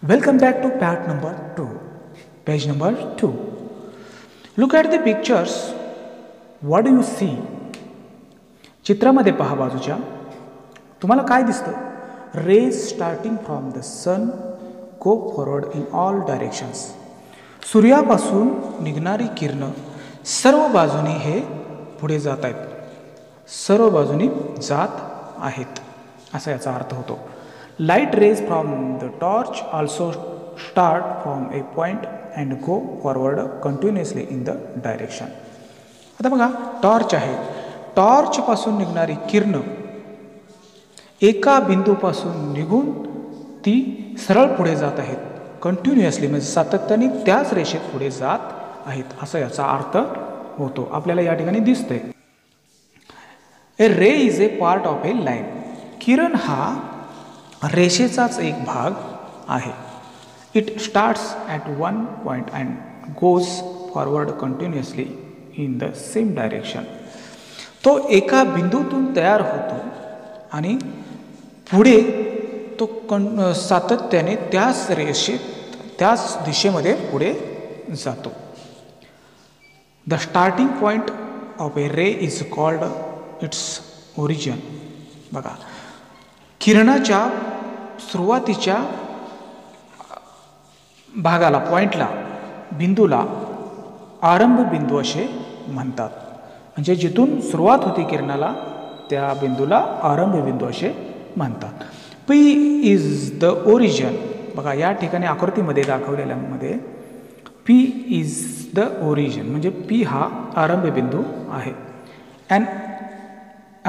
Welcome back to part number 2, page number 2. Look at the pictures. What do you see? चित्रामध्ये पहा बाजूच्या तुम्हाला काय दिसतं? Rays starting from the sun go forward in all directions. सूर्यापासून निघणारी किरण सर्व बाजूनी हे पुढे जात आहेत. सर्व बाजूनी जात आहेत असा याचा अर्थ होतो. Light rays from the torch also start from a point and go forward continuously in the direction. आता बघा टॉर्च आहे. टॉर्च पासून निघणारी किरण एका बिंदूपासून निघून ती सरळ पुढे जात आहेत. कंटिन्युअसली म्हणजे सातत्याने त्याच रेषेत पुढे जात आहेत असा याचा अर्थ होतो. आपल्याला या ठिकाणी दिसतंय. A ray is a part of a line. किरण हा रेषेचाच एक भाग आहे. It starts at one point and goes forward continuously in the same direction. तो एका बिंदूतून तयार होतो आणि पुढे तो सातत्याने त्याच रेषेत त्याच दिशेमध्ये पुढे जातो. The starting point of A ray is called its origin. बघा किरणाच्या सुरुवातीच्या भागाला पॉईंटला बिंदूला आरंभ बिंदू असे म्हणतात. म्हणजे जिथून सुरुवात होती किरणाला त्या बिंदूला आरंभ बिंदू असे म्हणतात. P is the origin. बघा या ठिकाणी आकृतीमध्ये दाखवलेल्यामध्ये पी इज द ओरिजिन म्हणजे पी हा आरंभ बिंदू आहे. And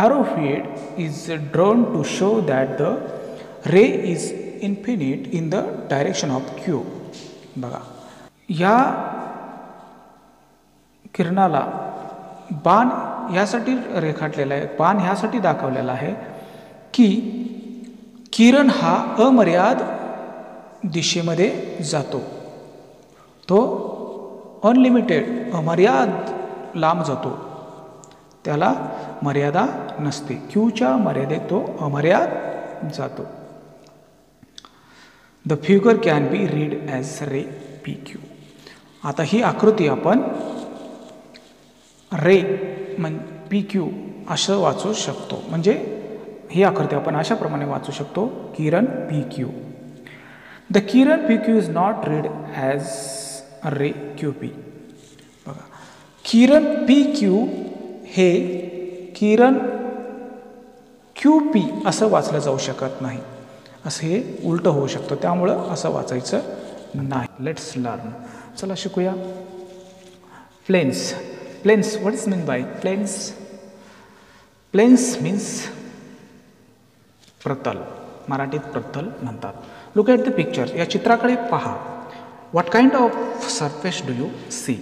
arrow head is drawn to show that the ray is infinite in the direction of Q. बघा या किरणाला बाण यासाठी रेखाटलेला आहे. बाण ह्यासाठी दाखवलेला आहे की किरण हा अमर्याद दिशेमध्ये जातो. तो अनलिमिटेड अमर्याद लांब जातो. त्याला मर्यादा नसते. क्यूच्या मर्यादेत तो अमर्याद जातो. The figure can be read as ray P Q. आता ही आकृती आपण रे पी क्यू असं वाचू शकतो. म्हणजे ही आकृती आपण अशाप्रमाणे वाचू शकतो. किरण पी क्यू. द किरण P Q is not read as ray Q P. बघा किरण पी क्यू हे किरण क्यू पी असं वाचलं जाऊ शकत नाही. असं हे उलटं होऊ शकतं. त्यामुळं असं वाचायचं नाही. Let's learn. चला शिकूया. Planes. Planes what is mean by planes? Planes means प्रतल. मराठीत प्रतल म्हणतात. Look at the picture. या चित्राकडे पहा. What kind of surface do you see?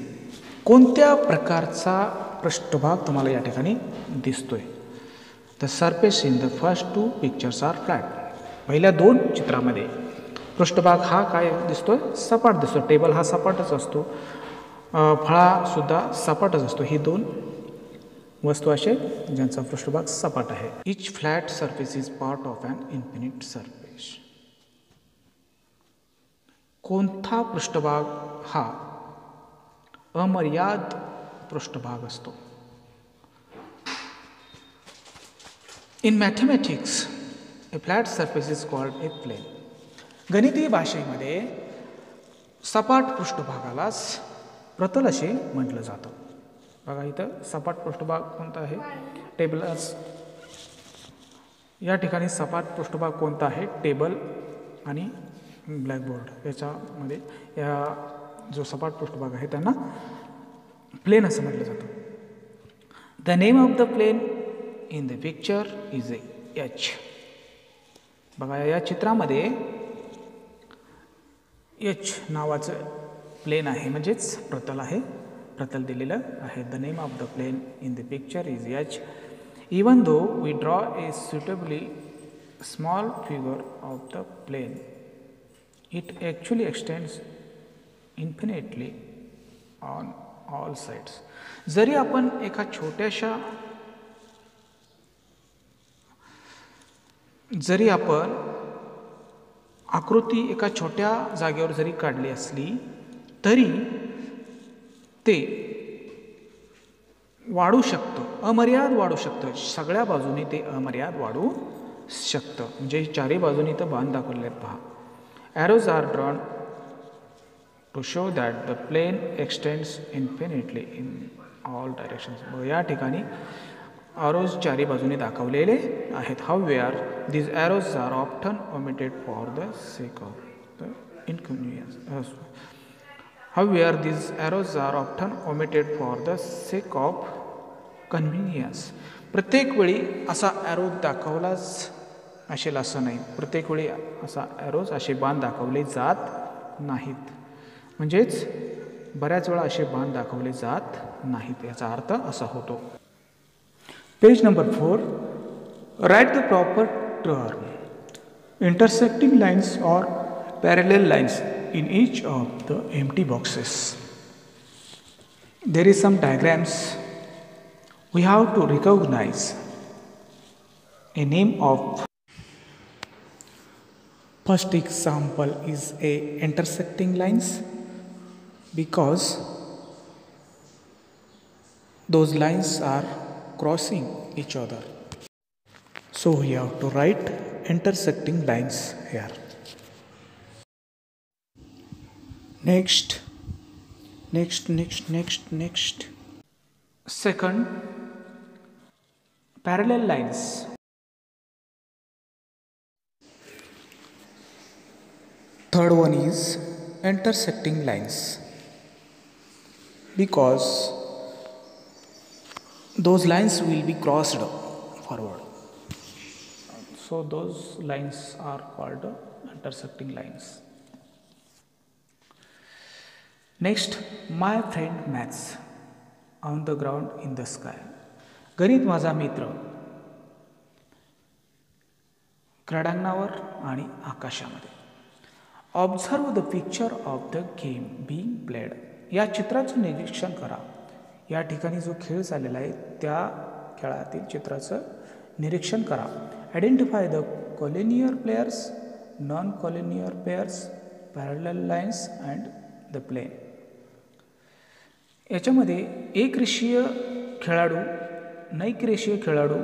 कोणत्या प्रकारचा पृष्ठभाग तुम्हाला या ठिकाणी दिसतोय? The surface in the first two pictures are flat. पहिल्या दोन चित्रामध्ये पृष्ठभाग हा काय दिसतोय? सपाट दिसतो. टेबल हा सपाटच असतो. फळासुद्धा सपाटच असतो. ही दोन वस्तू असे ज्यांचा पृष्ठभाग सपाट आहे. Each flat surface is part of an infinite surface. कोणता पृष्ठभाग हा अमर्याद पृष्ठभाग असतो? In mathematics a flat surface is called a plane. गणितीय भाषेमध्ये सपाट पृष्ठभागालाच प्रतल असे म्हटलं जातं. बघा इथं सपाट पृष्ठभाग कोणता आहे? टेबलच. या ठिकाणी सपाट पृष्ठभाग कोणता आहे? टेबल आणि ब्लॅकबोर्ड. याच्यामध्ये या जो सपाट पृष्ठभाग आहे त्यांना प्लेन असं म्हटलं जातं. The name of the plane in the picture is H. बघा या चित्रामध्ये एच नावाचं प्लेन आहे म्हणजेच प्रतल आहे. प्रतल दिलेलं आहे. The name of the plane in the picture is H. Even though we draw a suitably small figure of the plane. It actually extends infinitely on all sides. जरी आपण एका छोट्याशा जरी आपण आकृती एका छोट्या जागेवर जरी काढली असली तरी ते वाढू शकतं, अमर्याद वाढू शकतं. सगळ्या बाजूने ते अमर्याद वाढू शकतं. म्हणजे चारही बाजूने तर बाण दाखवले आहेत पहा. Arrows are drawn to show that the plane extends infinitely in all directions. या ठिकाणी arrows चारही बाजूने दाखवलेले आहेत. However, these arrows are often omitted for the sake of the inconvenience. However, these arrows are often omitted for the sake of convenience. प्रत्येक वेळी असा arrow दाखवलाच असेल असं नाही. प्रत्येक वेळी असा ॲरोज असे बाण दाखवले जात नाहीत. म्हणजेच बऱ्याच वेळा असे बाण दाखवले जात नाहीत याचा अर्थ असा होतो. Page number 4. Write the proper term. Intersecting lines or parallel lines in each of the empty boxes. There is some diagrams. We have to recognize a name of. First example is a intersecting lines because those lines are crossing each other. So we have to write intersecting lines here. Next. Second, parallel lines. Third one is intersecting lines because those lines will be crossed forward. So those lines are called intersecting lines. Next, my friend Max on the ground in the sky. गणित माझा मित्र क्रीडांगणावर आणि आकाशामध्ये. Observe the picture of the game being played. या चित्राचं निरीक्षण करा. या ठिकाणी जो खेळ चाललेला आहे त्या खेळातील चित्राचं निरीक्षण करा. Identify the collinear players, non collinear pairs, parallel lines and the plane. याच्यामध्ये एकरेषीय खेळाडू, नैकरेषीय खेळाडू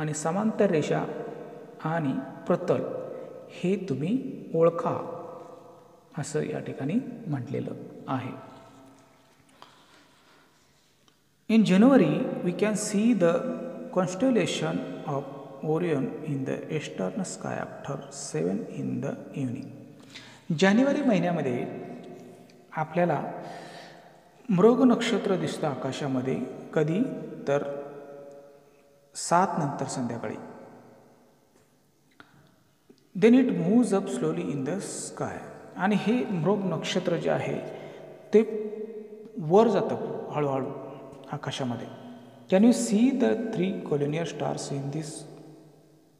आणि समांतर रेषा आणि प्रतल हे तुम्ही ओळखा असं या ठिकाणी म्हटलेलं आहे. In January we can see the constellation of Orion in the eastern sky after 7 in the evening. जानेवारी महिन्यामध्ये आपल्याला मृग नक्षत्र दिसतं आकाशामध्ये. कधी तर 7 नंतर संध्याकाळी. Then it moves up slowly in the sky. आणि हे मृग नक्षत्र जे आहे ते वर जातं हळूहळू आकाशामध्ये. Can you see the 3 collinear stars in this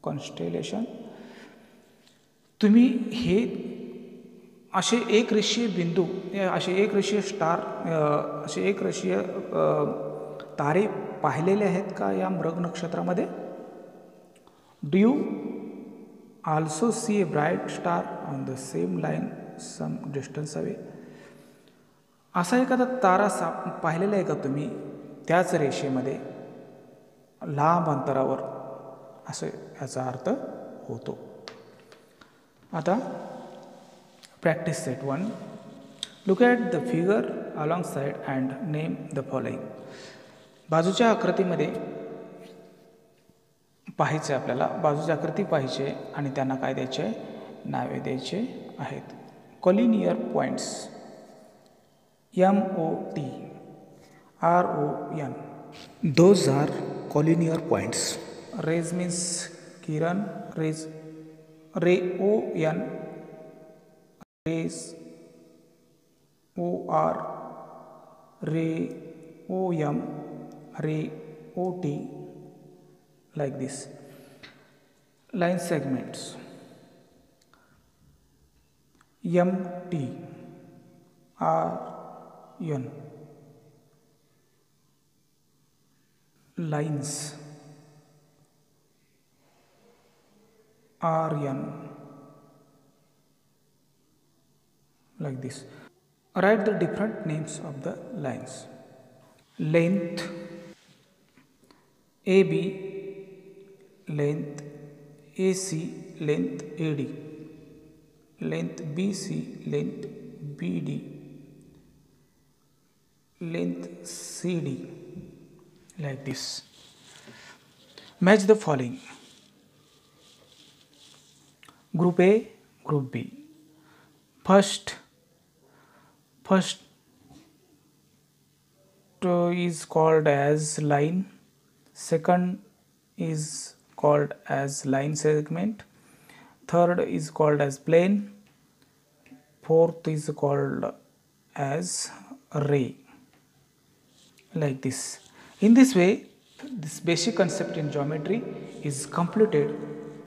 constellation. तुम्ही हे असे एकरेषीय बिंदू, असे एकरेषीय स्टार, असे एकरेषीय तारे पाहिलेले आहेत का या मृग नक्षत्रामध्ये? Do you also see a bright star on the same line some distance away. असा एखादा तारा पाहिलेला आहे का तुम्ही त्याच रेषेमध्ये लांब अंतरावर, असं याचा अर्थ होतो. आता practice set 1. Look at the figure alongside and name the following. बाजूच्या आकृतीमध्ये पाहायचे आपल्याला, बाजूच्या आकृती पाहिजे आणि त्यांना काय द्यायचे, नावे द्यायचे आहेत. Collinear points MOT RON. Those are collinear points. Rays means kiran, rays, ray ON, rays OR, ray OM, ray OT, like this. line segments. MT RN lines RN like this. Write the different names of the lines. Length AB, length AC, length AD, length BC, length BD, length CD, like this. Match the following: Group A, Group B. First is called as line, second is called as line segment, third is called as plane, fourth is called as ray, like this. In this way, this basic concept in geometry is completed